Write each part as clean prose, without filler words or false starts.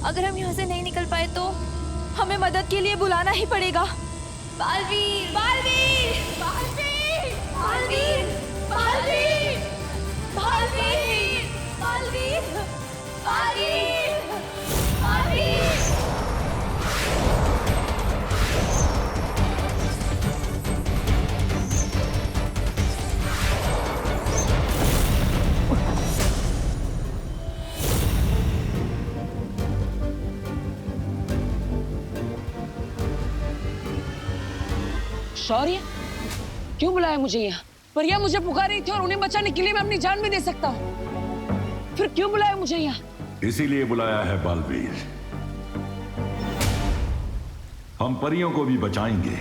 अगर हम यहाँ से नहीं निकल पाए तो हमें मदद के लिए बुलाना ही पड़ेगा। बालवीर, बालवीर, बालवीर, बालवीर, बालवीर, बालवीर, बालवीर, बालवीर, बालवीर। शौर्य, क्यों बुलाया मुझे यहाँ? परिया मुझे पुकार रही थी और उन्हें बचाने के लिए मैं अपनी जान भी दे सकता हूँ। फिर क्यों बुलाया मुझे यहाँ? इसीलिए बुलाया है बालवीर। हम परियों को भी बचाएंगे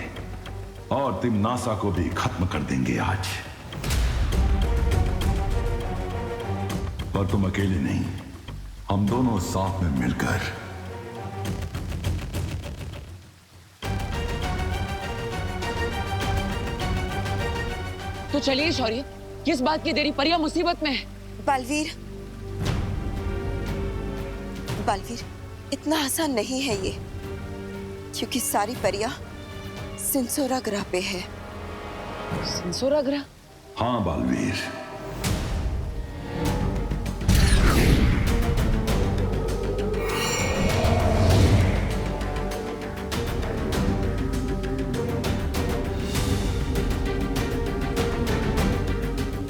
और तिम्नासा को भी खत्म कर देंगे आज। पर तुम अकेले नहीं, हम दोनों साथ में मिलकर। तो चलिए शौर्य, किस बात की देरी? परिया मुसीबत में है। बालवीर, बालवीर, इतना आसान नहीं है ये, क्योंकि सारी परियां सिंसोरा ग्रह पे है। सिंसोरा ग्रह? हाँ बालवीर,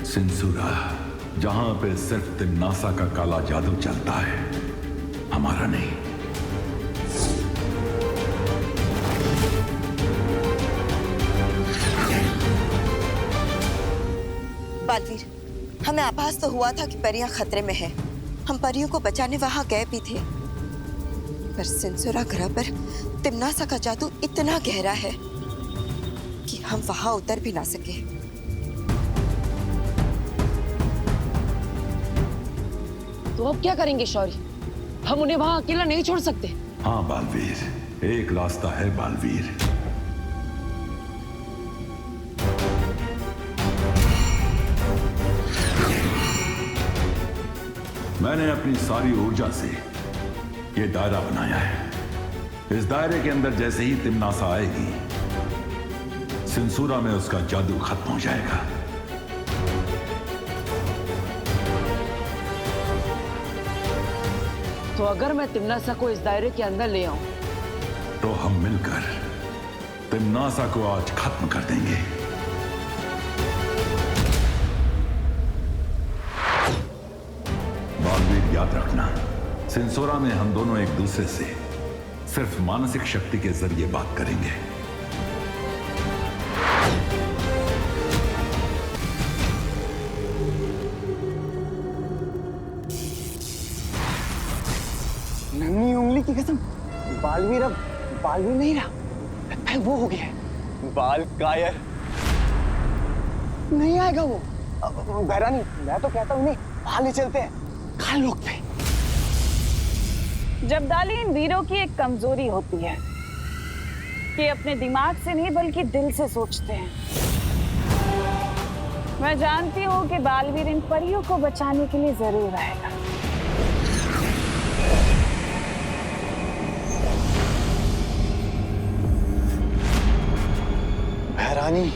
सिंसुरा, जहां पे सिर्फ तिम्नासा का काला जादू चलता है, हमारा नहीं। बालवीर, हमें आभास तो हुआ था कि परियां खतरे में हैं। हम परियों को बचाने वहां गए भी थे, पर सिंसुरा ग्रह पर तिम्नासा का जादू इतना गहरा है कि हम वहां उतर भी ना सके। तो अब क्या करेंगे शौर्य? हम उन्हें वहां अकेला नहीं छोड़ सकते। हाँ बालवीर, एक रास्ता है बालवीर। मैंने अपनी सारी ऊर्जा से ये दायरा बनाया है। इस दायरे के अंदर जैसे ही तिम्नासा आएगी, सिंसूरा में उसका जादू खत्म हो जाएगा। तो अगर मैं तिम्नासा को इस दायरे के अंदर ले आऊं, तो हम मिलकर तिम्नासा को आज खत्म कर देंगे। बालवीर, याद रखना, सिंसोरा में हम दोनों एक दूसरे से सिर्फ मानसिक शक्ति के जरिए बात करेंगे। नन्ही उंगली की कसम, बालवीर अब बालवीर नहीं रहा, लगता है वो हो गया है। बाल कायर नहीं आएगा वो। भैरानी, मैं तो कहता हूँ नहीं, वहां ले चलते हैं, खान लोग पे। जब्दाली इन वीरों की एक कमजोरी होती है कि अपने दिमाग से नहीं बल्कि दिल से सोचते हैं। मैं जानती हूँ कि बालवीर इन परियों को बचाने के लिए जरूर आएगा। भैरानी,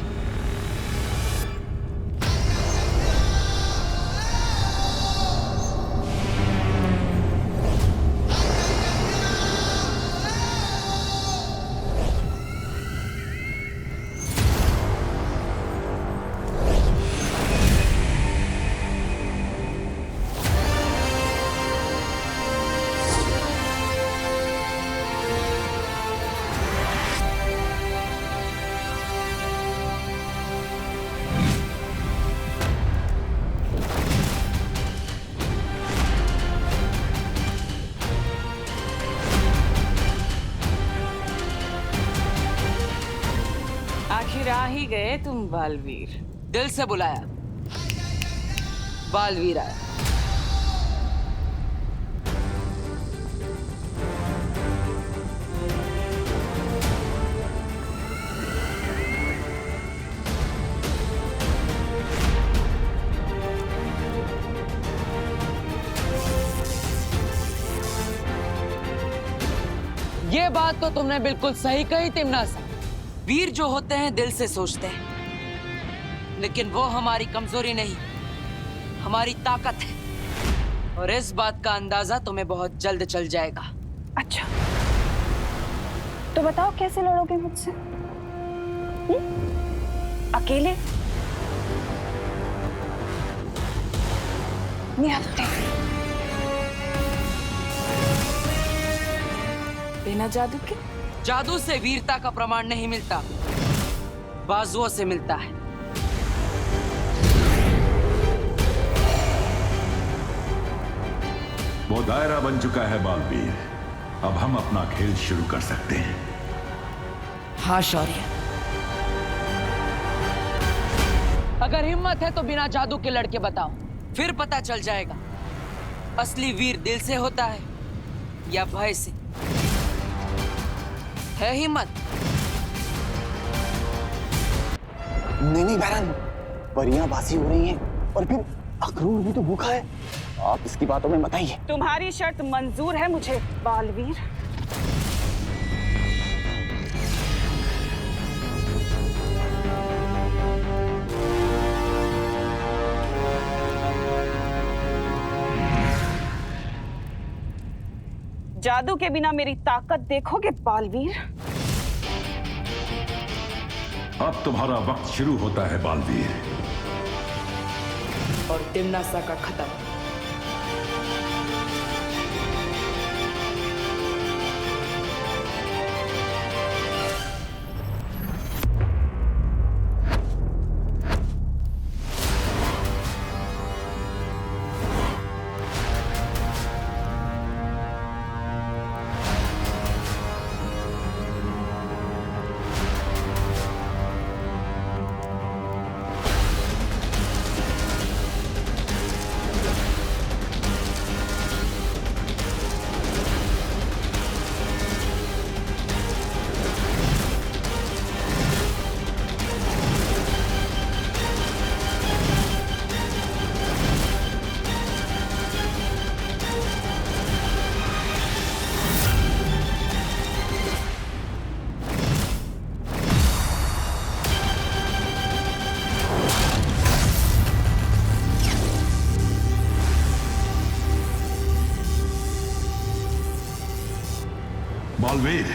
आखिर आ ही गए तुम बालवीर। दिल से बुलाया, बालवीर आया। ये बात तो तुमने बिल्कुल सही कही तिमनासा। वीर जो होते हैं दिल से सोचते हैं, लेकिन वो हमारी कमजोरी नहीं, हमारी ताकत है। और इस बात का अंदाजा तुम्हें बहुत जल्द चल जाएगा। अच्छा, तो बताओ कैसे लड़ोगे मुझसे? अकेले? निहत्थे? बिना जादू के? जादू से वीरता का प्रमाण नहीं मिलता, बाजुओं से मिलता है। वो दायरा बन चुका है बालवीर, अब हम अपना खेल शुरू कर सकते हैं। हाँ शौर्य, अगर हिम्मत है तो बिना जादू के लड़के बताओ, फिर पता चल जाएगा असली वीर दिल से होता है या भय से। है हिम्मत? नहीं बहरन, परियां बासी हो रही हैं और फिर अखरूर भी तो भूखा है। आप इसकी बातों में मत आइए। तुम्हारी शर्त मंजूर है मुझे बालवीर। जादू के बिना मेरी ताकत देखोगे बालवीर? अब तुम्हारा वक्त शुरू होता है बालवीर। और तिमनासा का खत्म। बालवीर,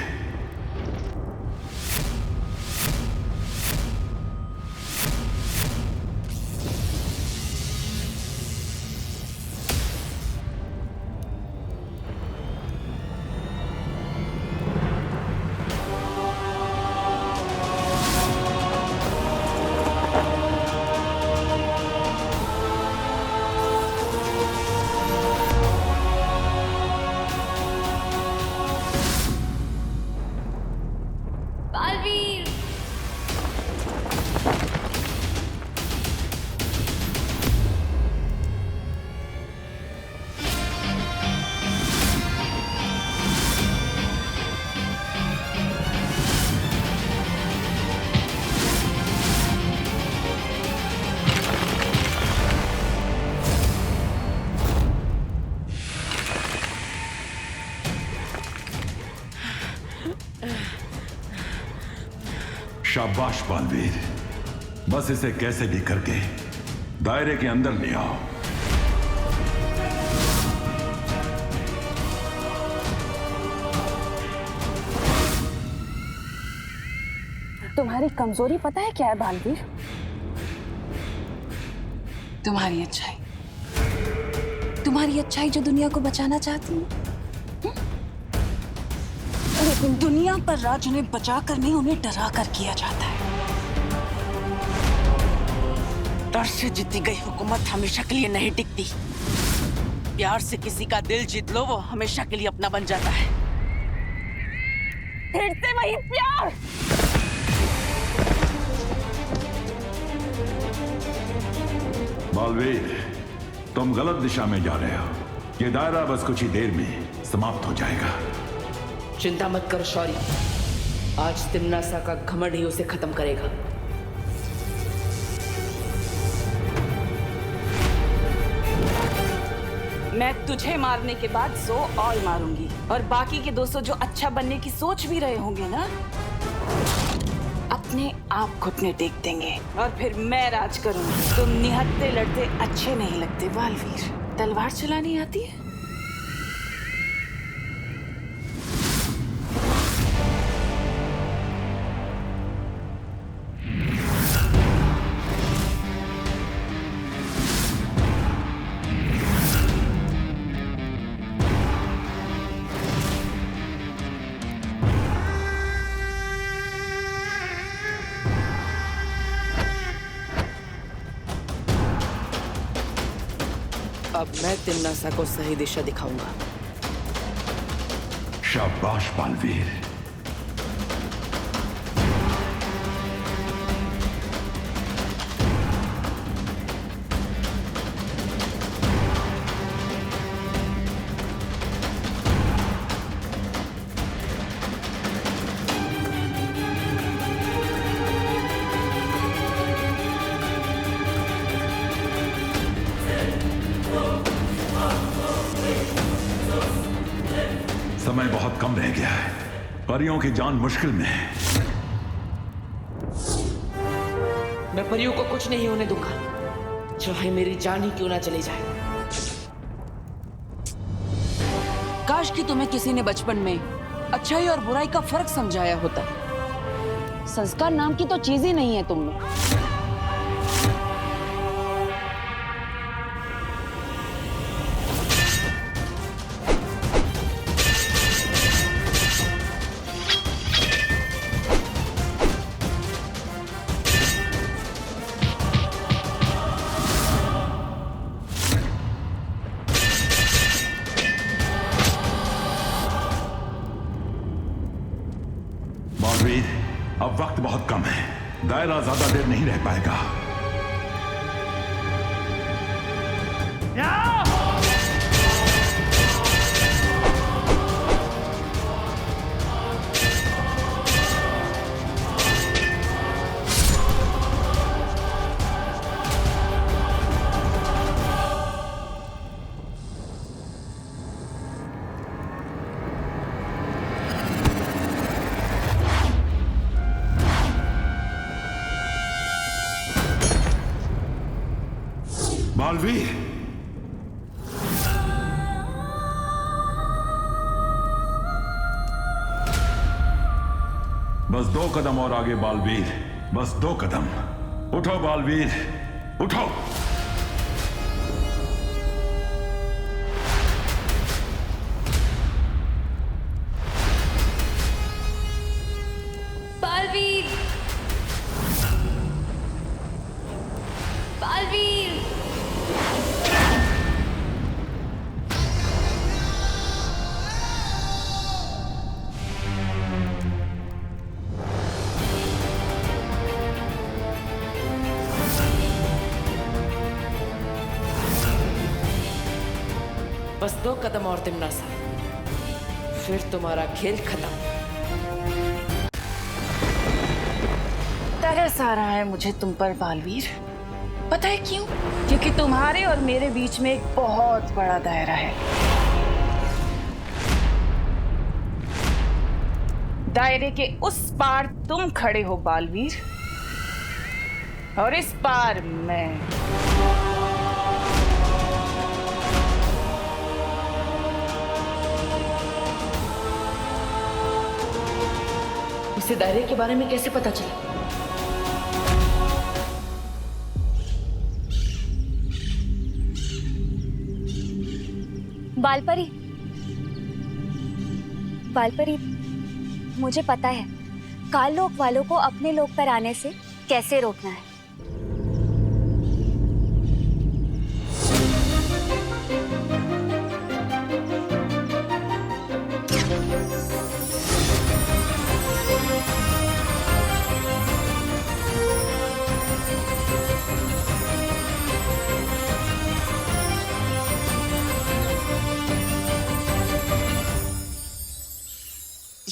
बालवीर, शाबाश बालवीर, बस इसे कैसे भी करके दायरे के अंदर ले आओ। तुम्हारी कमजोरी पता है क्या है बालवीर? तुम्हारी अच्छाई। तुम्हारी अच्छाई जो दुनिया को बचाना चाहती है, लेकिन दुनिया पर राज उन्हें बचा कर नहीं, उन्हें डरा कर किया जाता है। डर से जीती गई हुकूमत हमेशा के लिए नहीं टिकती। प्यार से किसी का दिल जीत लो, वो हमेशा के लिए अपना बन जाता है। फिर से वही प्यार। बालवीर, तुम गलत दिशा में जा रहे हो। ये दायरा बस कुछ ही देर में समाप्त हो जाएगा। चिंता मत करो शौर्य, आज तिमनासा का घमंड ही उसे खत्म करेगा। मैं तुझे मारने के बाद 100 और मारूंगी, और बाकी के 200 जो अच्छा बनने की सोच भी रहे होंगे ना, अपने आप घुटने टेक देंगे और फिर मैं राज करूंगी। तुम निहत्थे लड़ते अच्छे नहीं लगते बालवीर। तलवार चलानी आती है? अब मैं तिम्नासा को सही दिशा दिखाऊंगा। शाबाश बालवीर। समय बहुत कम रह गया है। परियों की जान मुश्किल में है। मैं परियों को कुछ नहीं होने दूंगा, चाहे मेरी जान ही क्यों ना चली जाए। काश कि तुम्हें किसी ने बचपन में अच्छाई और बुराई का फर्क समझाया होता। संस्कार नाम की तो चीज ही नहीं है तुम में। बालवीर, अब वक्त बहुत कम है। दायरा ज्यादा देर नहीं रह पाएगा। बालवीर, बस 2 कदम और आगे बालवीर, बस 2 कदम। उठो बालवीर, उठो। बालवीर, बालवीर, बस 2 कदम और तिम्नासा, फिर तुम्हारा खेल खत्म। तरस आ रहा है मुझे तुम पर बालवीर। पता है क्यों? क्योंकि तुम्हारे और मेरे बीच में एक बहुत बड़ा दायरा है। दायरे के उस पार तुम खड़े हो बालवीर, और इस पार मैं। इसे दायरे के बारे में कैसे पता चला? बालपरी, बालपरी, मुझे पता है काल लोक वालों को अपने लोक पर आने से कैसे रोकना है।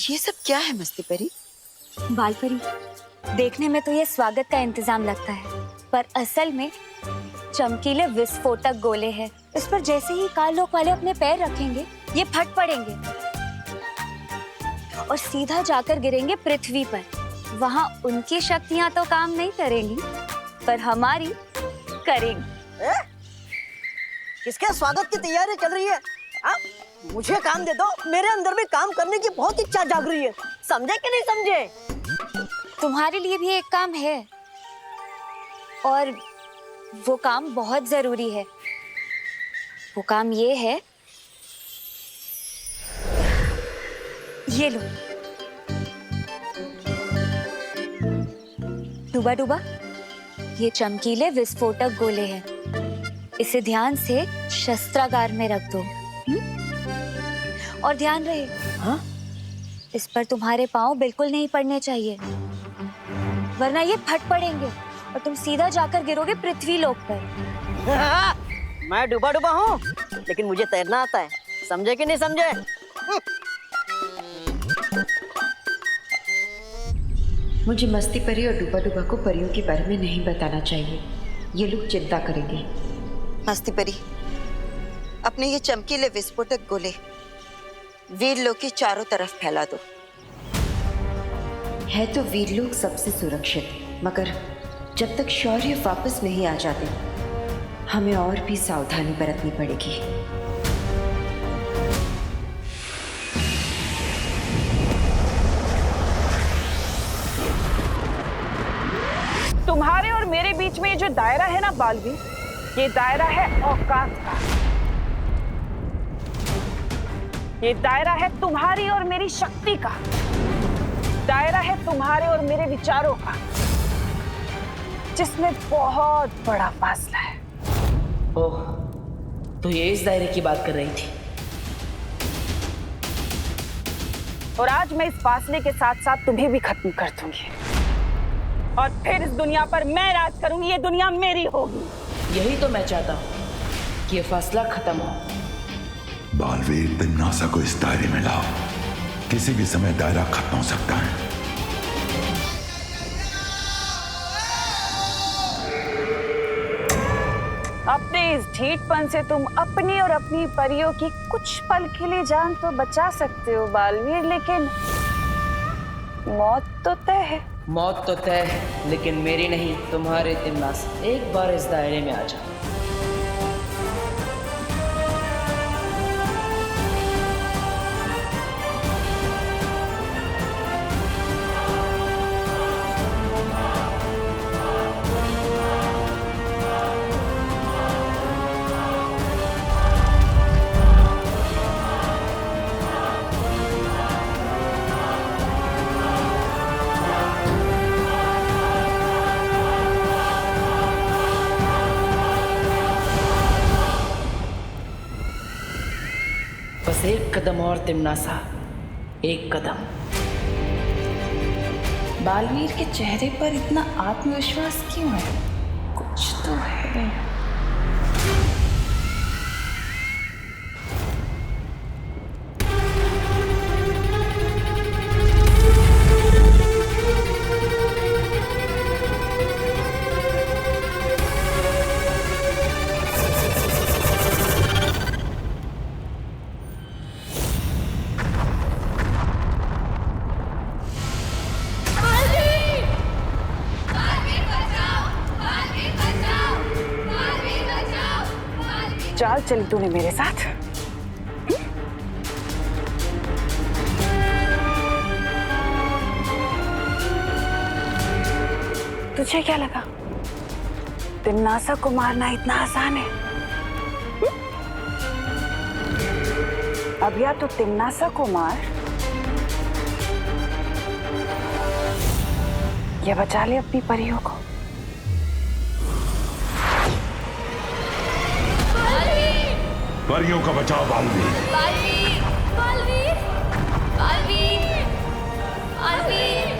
ये सब क्या है मस्ती परी? बालपरी, देखने में तो ये स्वागत का इंतजाम लगता है, पर असल में चमकीले विस्फोटक गोले हैं। इस पर जैसे ही काललोक वाले अपने पैर रखेंगे, ये फट पड़ेंगे और सीधा जाकर गिरेंगे पृथ्वी पर। वहाँ उनकी शक्तियाँ तो काम नहीं करेंगी, पर हमारी करेंगी। किसके स्वागत की तैयारी चल रही है? मुझे काम दे दो, मेरे अंदर भी काम करने की बहुत इच्छा जाग रही है। समझे कि नहीं समझे? तुम्हारे लिए भी एक काम है और वो काम बहुत जरूरी है। वो काम ये है, ये लो डूबा डूबा, ये चमकीले विस्फोटक गोले हैं। इसे ध्यान से शस्त्रागार में रख दो। और ध्यान रहे, हाँ? इस पर तुम्हारे पांव बिल्कुल नहीं पड़ने चाहिए, वरना ये फट पड़ेंगे और तुम सीधा जाकर गिरोगे पृथ्वी लोक पर। मैं डूबा डूबा हूँ, लेकिन मुझे तैरना आता है। समझे कि नहीं समझे? मुझे मस्ती परी और डूबा डूबा को परियों के बारे में नहीं बताना चाहिए, ये लोग चिंता करेंगे। मस्ती परी, अपने ये चमकीले विस्फोटक गोले वीरलोक के चारों तरफ फैला दो। है तो वीरलोक सबसे सुरक्षित, मगर जब तक शौर्य वापस नहीं आ जाते, हमें और भी सावधानी बरतनी पड़ेगी। तुम्हारे और मेरे बीच में ये जो दायरा है ना बालवीर, ये दायरा है औकात का। ये दायरा है तुम्हारी और मेरी शक्ति का। दायरा है तुम्हारे और मेरे विचारों का, जिसमें बहुत बड़ा फासला है। ओह, तो ये इस दायरे की बात कर रही थी। और आज मैं इस फासले के साथ साथ तुम्हें भी खत्म कर दूंगी और फिर इस दुनिया पर मैं राज करूंगी। ये दुनिया मेरी होगी। यही तो मैं चाहता हूँ कि ये फासला खत्म हो। बालवीर, तिम्नासा को इस दायरे में लाओ। किसी भी समय दायरा खत्म हो सकता है। अपने इस ढीठपन से तुम अपनी और अपनी परियों की कुछ पल के लिए जान तो बचा सकते हो बालवीर, लेकिन मौत तो तय है। मौत तो तय है, लेकिन मेरी नहीं, तुम्हारे। तिम्नासा, एक बार इस दायरे में आ जाओ। बस एक कदम और तिम्नासा, एक कदम। बालवीर के चेहरे पर इतना आत्मविश्वास क्यों है? कुछ तो है। चाल चली तूने मेरे साथ। तुझे क्या लगा तिम्नासा को मारना इतना आसान है? अब या तो तिम्नासा को मार या बचा ले अपनी परियों को। परियों का बचाओ बालवीर। बालवीर, बालवीर, बालवीर, बालवीर।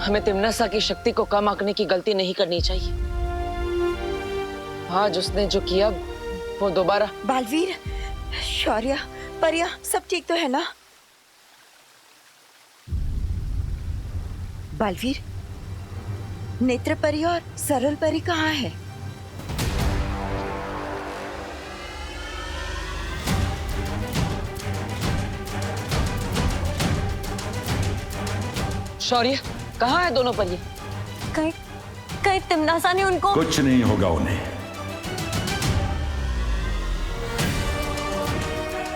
हमें तिम्नासा की शक्ति को कम आंकने की गलती नहीं करनी चाहिए। आज उसने जो किया वो दोबारा। बालवीर, शौर्य, परिया सब ठीक तो है ना? बालवीर, नेत्र परी और सरल परी कहाँ है? शौर्य, कहाँ है दोनों परियां? कहीं तिम्नासा ने उनको। कुछ नहीं होगा उन्हें।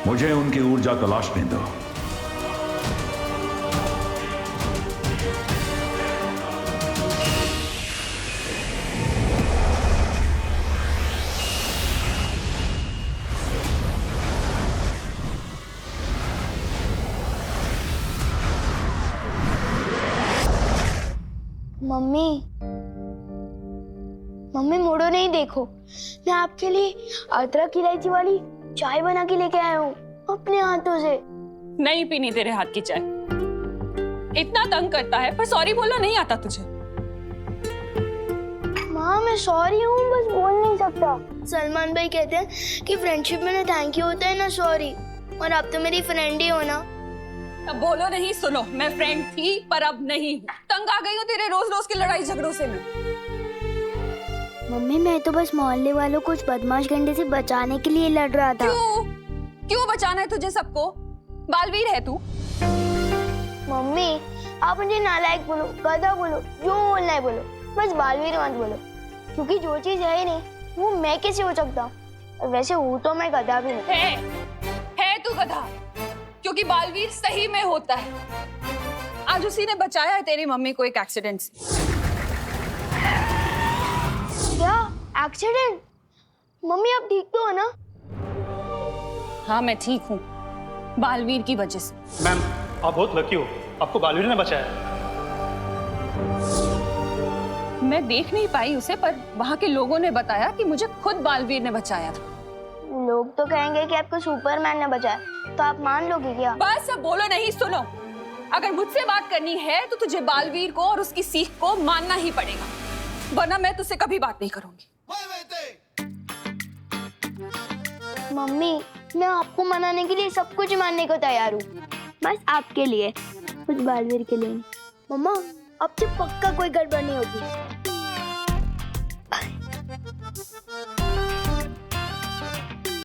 मुझे उनकी ऊर्जा तलाशने दो। मम्मी, मम्मी मुड़ो नहीं, देखो मैं आपके लिए अदरक इलायची वाली चाय बना के लेके आया हूँ अपने हाथों से। नहीं पीनी तेरे हाथ की चाय। इतना तंग करता है पर सॉरी बोलना नहीं आता तुझे। माँ मैं सॉरी हूँ, बस बोल नहीं सकता। सलमान भाई कहते हैं कि फ्रेंडशिप में ना थैंक यू होता है ना सॉरी, और आप तो मेरी फ्रेंड ही हो ना। अब बोलो नहीं, सुनो, मैं फ्रेंड थी पर अब नहीं हूँ। तंग आ गई हूँ तेरे रोज रोज की लड़ाई झगड़ों से मैं। मम्मी मैं तो बस मोहल्ले वालों को उस बदमाश गंडे से बचाने के लिए लड़ रहा था। क्यों बचाना है तुझे सबको? बालवीर है तू। मम्मी आप मुझे नालायक बोलो, गधा बोलो, जो बोलना है बोलो, बस बालवीर मत बोलो, क्योंकि जो चीज है नहीं वो मैं कैसे हो सकता हूँ, और वैसे हूँ तो मैं गधा भी नहीं। है तू गधा, क्योंकि बालवीर सही में होता है। आज उसी ने बचाया है तेरी मम्मी को एक एक्सीडेंट से। क्या एक्सीडेंट? मम्मी आप ठीक तो हो ना? हाँ मैं ठीक हूँ, बालवीर की वजह से। मैम आप बहुत लकी हो, आपको बालवीर ने बचाया। मैं देख नहीं पाई उसे, पर वहाँ के लोगों ने बताया कि मुझे खुद बालवीर ने बचाया था। लोग तो कहेंगे कि आपको सुपरमैन ने बचाया, तो आप मान लोगे क्या? बस अब बोलो नहीं, सुनो। अगर मुझसे बात करनी है तो तुझे बालवीर को और उसकी सीख को मानना ही पड़ेगा, वरना मैं तुझसे कभी बात नहीं करूंगी। मम्मी मैं आपको मनाने के लिए सब कुछ मानने को तैयार हूँ, बस आपके लिए, कुछ बालवीर के लिए नहीं। मम्मा अब से पक्का कोई गड़बड़ नहीं होगी।